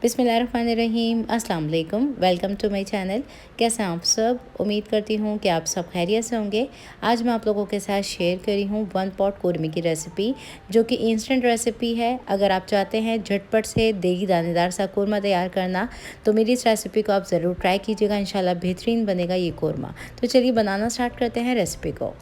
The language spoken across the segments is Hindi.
बिस्मिल्लाहिर्रहमानिर्रहीम, अस्सलाम वालेकुम। Welcome to my channel. कैसे हैं आप सब? उम्मीद करती हूँ कि आप सब खैरियत से होंगे। आज मैं आप लोगों के साथ शेयर करी हूँ वन पॉट कौरमे की रेसिपी, जो कि इंस्टेंट रेसिपी है। अगर आप चाहते हैं झटपट से देगी दानेदार सा कौरमा तैयार करना, तो मेरी इस रेसिपी को आप ज़रूर ट्राई कीजिएगा। इंशाल्लाह बेहतरीन बनेगा ये कौरमा। तो चलिए बनाना स्टार्ट करते हैं रेसिपी को।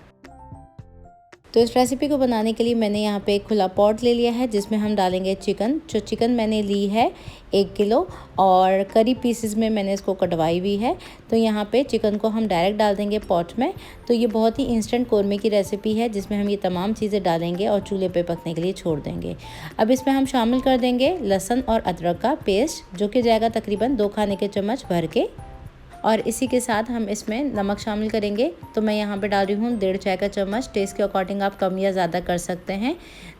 तो इस रेसिपी को बनाने के लिए मैंने यहाँ पे एक खुला पॉट ले लिया है, जिसमें हम डालेंगे चिकन। जो चिकन मैंने ली है 1 किलो, और करी पीसेस में मैंने इसको कटवाई हुई है। तो यहाँ पे चिकन को हम डायरेक्ट डाल देंगे पॉट में। तो ये बहुत ही इंस्टेंट कौरमे की रेसिपी है, जिसमें हम ये तमाम चीज़ें डालेंगे और चूल्हे पे पकने के लिए छोड़ देंगे। अब इसमें हम शामिल कर देंगे लहसुन और अदरक का पेस्ट, जो कि जाएगा तकरीबन 2 खाने के चम्मच भर के। और इसी के साथ हम इसमें नमक शामिल करेंगे। तो मैं यहाँ पे डाल रही हूँ 1.5 चाय का चम्मच। टेस्ट के अकॉर्डिंग आप कम या ज़्यादा कर सकते हैं।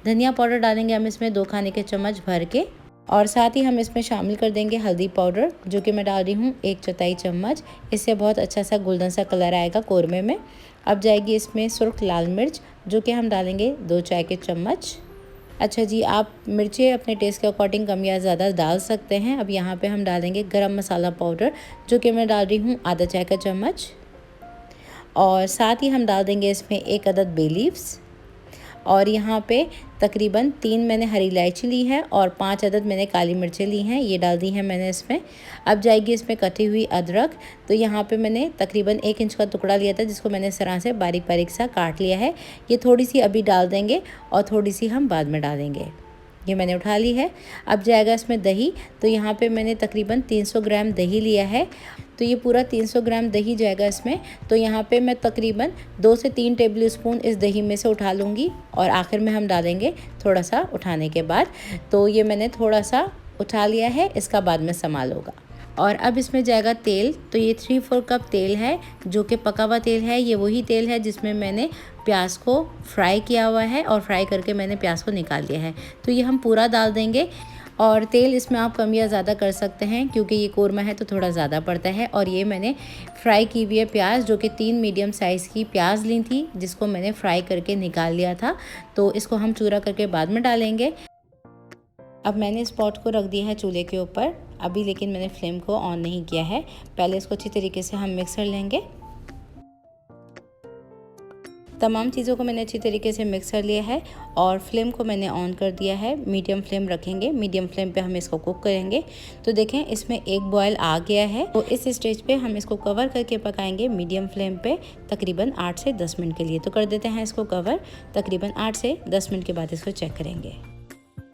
धनिया पाउडर डालेंगे हम इसमें 2 खाने के चम्मच भर के। और साथ ही हम इसमें शामिल कर देंगे हल्दी पाउडर, जो कि मैं डाल रही हूँ 1/4 चम्मच। इससे बहुत अच्छा सा गोल्डन सा कलर आएगा कौरमे में। अब जाएगी इसमें सुर्ख लाल मिर्च, जो कि हम डालेंगे 2 चाय के चम्मच। अच्छा जी, आप मिर्चें अपने टेस्ट के अकॉर्डिंग कम या ज़्यादा डाल सकते हैं। अब यहाँ पे हम डालेंगे गरम मसाला पाउडर, जो कि मैं डाल रही हूँ आधा चाय का चम्मच। और साथ ही हम डाल देंगे इसमें 1 अदद बे लीव्स। और यहाँ पे तकरीबन 3 मैंने हरी इलायची ली है और 5 अदद मैंने काली मिर्चें ली हैं, ये डाल दी हैं मैंने इसमें। अब जाएगी इसमें कटी हुई अदरक। तो यहाँ पे मैंने तकरीबन 1 इंच का टुकड़ा लिया था, जिसको मैंने इस तरह से बारीक बारीक सा काट लिया है। ये थोड़ी सी अभी डाल देंगे और थोड़ी सी हम बाद में डालेंगे। ये मैंने उठा ली है। अब जाएगा इसमें दही। तो यहाँ पे मैंने तकरीबन 300 ग्राम दही लिया है। तो ये पूरा 300 ग्राम दही जाएगा इसमें। तो यहाँ पे मैं तकरीबन 2 से 3 टेबल स्पून इस दही में से उठा लूँगी, और आखिर में हम डालेंगे थोड़ा सा उठाने के बाद। तो ये मैंने थोड़ा सा उठा लिया है, इसका बाद में संभाल होगा। और अब इसमें जाएगा तेल। तो ये 3/4 कप तेल है, जो कि पका हुआ तेल है। ये वही तेल है जिसमें मैंने प्याज को फ्राई किया हुआ है, और फ्राई करके मैंने प्याज को निकाल लिया है। तो ये हम पूरा डाल देंगे। और तेल इसमें आप कम या ज़्यादा कर सकते हैं, क्योंकि ये कौरमा है तो थोड़ा ज़्यादा पड़ता है। और ये मैंने फ्राई की हुई है प्याज, जो कि 3 मीडियम साइज़ की प्याज ली थी, जिसको मैंने फ्राई करके निकाल लिया था। तो इसको हम चूरा करके बाद में डालेंगे। अब मैंने इस पॉट को रख दिया है चूल्हे के ऊपर अभी, लेकिन मैंने फ्लेम को ऑन नहीं किया है। पहले इसको अच्छी तरीके से हम मिक्स कर लेंगे। तमाम चीज़ों को मैंने अच्छी तरीके से मिक्स कर लिया है, और फ्लेम को मैंने ऑन कर दिया है। मीडियम फ्लेम रखेंगे। मीडियम फ्लेम पे हम इसको कुक करेंगे। तो देखें, इसमें एक बॉयल आ गया है। तो इस स्टेज पे हम इसको कवर करके पकाएंगे मीडियम फ्लेम पे तकरीबन 8 से 10 मिनट के लिए। तो कर देते हैं इसको कवर। तकरीबन 8 से 10 मिनट के बाद इसको चेक करेंगे।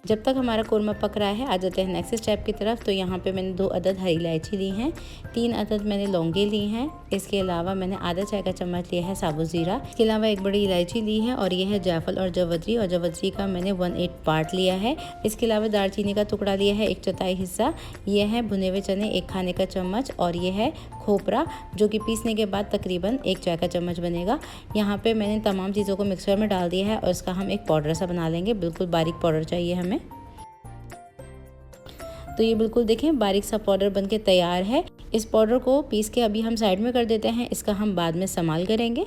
जब तक हमारा कौरमा पक रहा है, आ जाते हैं नेक्स्ट स्टेप की तरफ। तो यहाँ पे मैंने 2 अदद हरी इलायची ली हैं, 3 अदद मैंने लौंगे ली हैं। इसके अलावा मैंने आधा चाय का चम्मच लिया है साबुत ज़ीरा। इसके अलावा 1 बड़ी इलायची ली है, और ये है जायफल और जवतरी। और जवतरी का मैंने 1/8 पार्ट लिया है। इसके अलावा दालचीनी का टुकड़ा लिया है 1/4 हिस्सा। ये है भुने हुए चने 1 खाने का चम्मच। और ये है खोपरा, जो कि पीसने के बाद तकरीबन 1 चाय का चम्मच बनेगा। यहाँ पे मैंने तमाम चीज़ों को मिक्सर में डाल दिया है, और इसका हम एक पाउडर सा बना लेंगे। बिल्कुल बारीक पाउडर चाहिए हमें। तो ये बिल्कुल देखें बारीक सा पाउडर बनके तैयार है। इस पाउडर को पीस के अभी हम साइड में कर देते हैं, इसका हम बाद में इस्तेमाल करेंगे।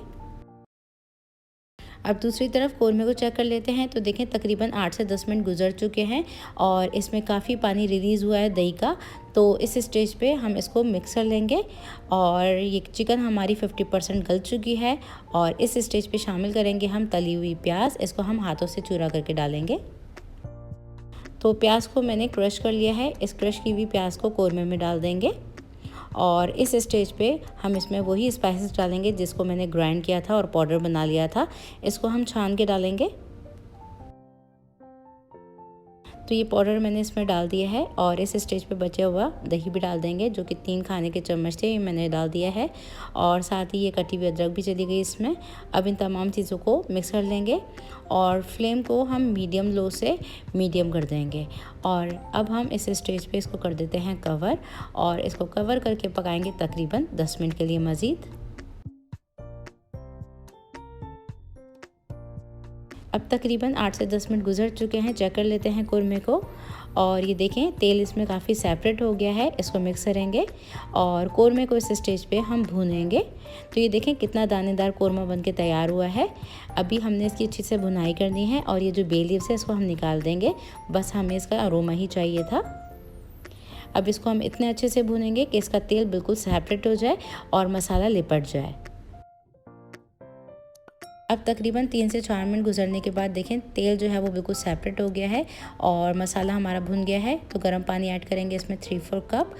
अब दूसरी तरफ कौरमे को चेक कर लेते हैं। तो देखें तकरीबन 8 से 10 मिनट गुजर चुके हैं, और इसमें काफ़ी पानी रिलीज़ हुआ है दही का। तो इस स्टेज पे हम इसको मिक्स कर लेंगे। और ये चिकन हमारी 50% गल चुकी है, और इस स्टेज पे शामिल करेंगे हम तली हुई प्याज। इसको हम हाथों से चूरा करके डालेंगे। तो प्याज को मैंने क्रश कर लिया है। इस क्रश की हुई प्याज को कौरमे में डाल देंगे। और इस स्टेज पे हम इसमें वही स्पाइसेस डालेंगे जिसको मैंने ग्राइंड किया था और पाउडर बना लिया था। इसको हम छान के डालेंगे। तो ये पाउडर मैंने इसमें डाल दिया है, और इस स्टेज पे बचा हुआ दही भी डाल देंगे, जो कि 3 खाने के चम्मच थे, ये मैंने डाल दिया है। और साथ ही ये कटी हुई अदरक भी चली गई इसमें। अब इन तमाम चीज़ों को मिक्स कर लेंगे, और फ्लेम को हम मीडियम लो से मीडियम कर देंगे। और अब हम इस स्टेज पे इसको कर देते हैं कवर, और इसको कवर करके पकाएंगे तकरीबन 10 मिनट के लिए मज़ीद। अब तकरीबन 8 से 10 मिनट गुजर चुके हैं। चेक कर लेते हैं कौरमे को, और ये देखें तेल इसमें काफ़ी सेपरेट हो गया है। इसको मिक्स करेंगे, और कौरमे को इस स्टेज पे हम भूनेंगे। तो ये देखें कितना दानेदार कौरमा बनके तैयार हुआ है। अभी हमने इसकी अच्छी से भुनाई करनी है, और ये जो बे लीव्स है इसको हम निकाल देंगे। बस हमें इसका अरोमा ही चाहिए था। अब इसको हम इतने अच्छे से भूनेंगे कि इसका तेल बिल्कुल सेपरेट हो जाए और मसाला लिपट जाए। अब तकरीबन 3 से 4 मिनट गुजरने के बाद देखें तेल जो है वो बिल्कुल सेपरेट हो गया है और मसाला हमारा भुन गया है। तो गर्म पानी ऐड करेंगे इसमें 3-4 कप।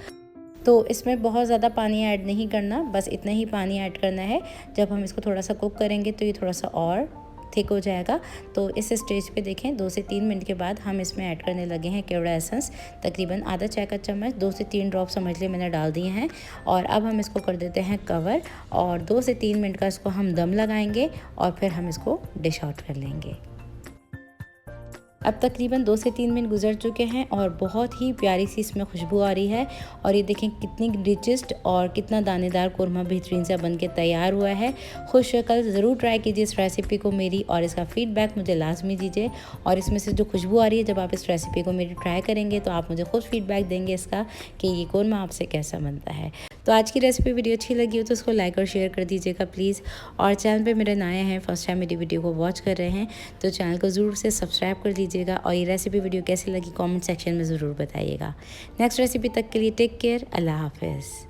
तो इसमें बहुत ज़्यादा पानी ऐड नहीं करना, बस इतना ही पानी ऐड करना है। जब हम इसको थोड़ा सा कुक करेंगे तो ये थोड़ा सा और थिक हो जाएगा। तो इस स्टेज पे देखें 2 से 3 मिनट के बाद हम इसमें ऐड करने लगे हैं केवड़ा एसेंस। तकरीबन आधा चाय का चम्मच, 2 से 3 ड्रॉप समझ लिए मैंने डाल दिए हैं। और अब हम इसको कर देते हैं कवर और 2 से 3 मिनट का इसको हम दम लगाएंगे और फिर हम इसको डिश आउट कर लेंगे। अब तकरीबन 2 से 3 मिनट गुजर चुके हैं और बहुत ही प्यारी सी इसमें खुशबू आ रही है। और ये देखें कितनी रिचेस्ट और कितना दानेदार कोरमा बेहतरीन सा बन के तैयार हुआ है। खुश शक्ल ज़रूर ट्राई कीजिए इस रेसिपी को मेरी और इसका फ़ीडबैक मुझे लाजमी दीजिए। और इसमें से जो खुशबू आ रही है, जब आप इस रेसिपी को मेरी ट्राई करेंगे तो आप मुझे खुद फीडबैक देंगे इसका कि ये कोरमा आपसे कैसा बनता है। तो आज की रेसिपी वीडियो अच्छी लगी हो तो उसको लाइक और शेयर कर दीजिएगा प्लीज़। और चैनल पे मेरे नए हैं, फर्स्ट टाइम मेरी वीडियो को वॉच कर रहे हैं तो चैनल को ज़रूर से सब्सक्राइब कर दीजिएगा। और ये रेसिपी वीडियो कैसी लगी कमेंट सेक्शन में ज़रूर बताइएगा। नेक्स्ट रेसिपी तक के लिए टेक केयर, अल्लाह हाफिज़।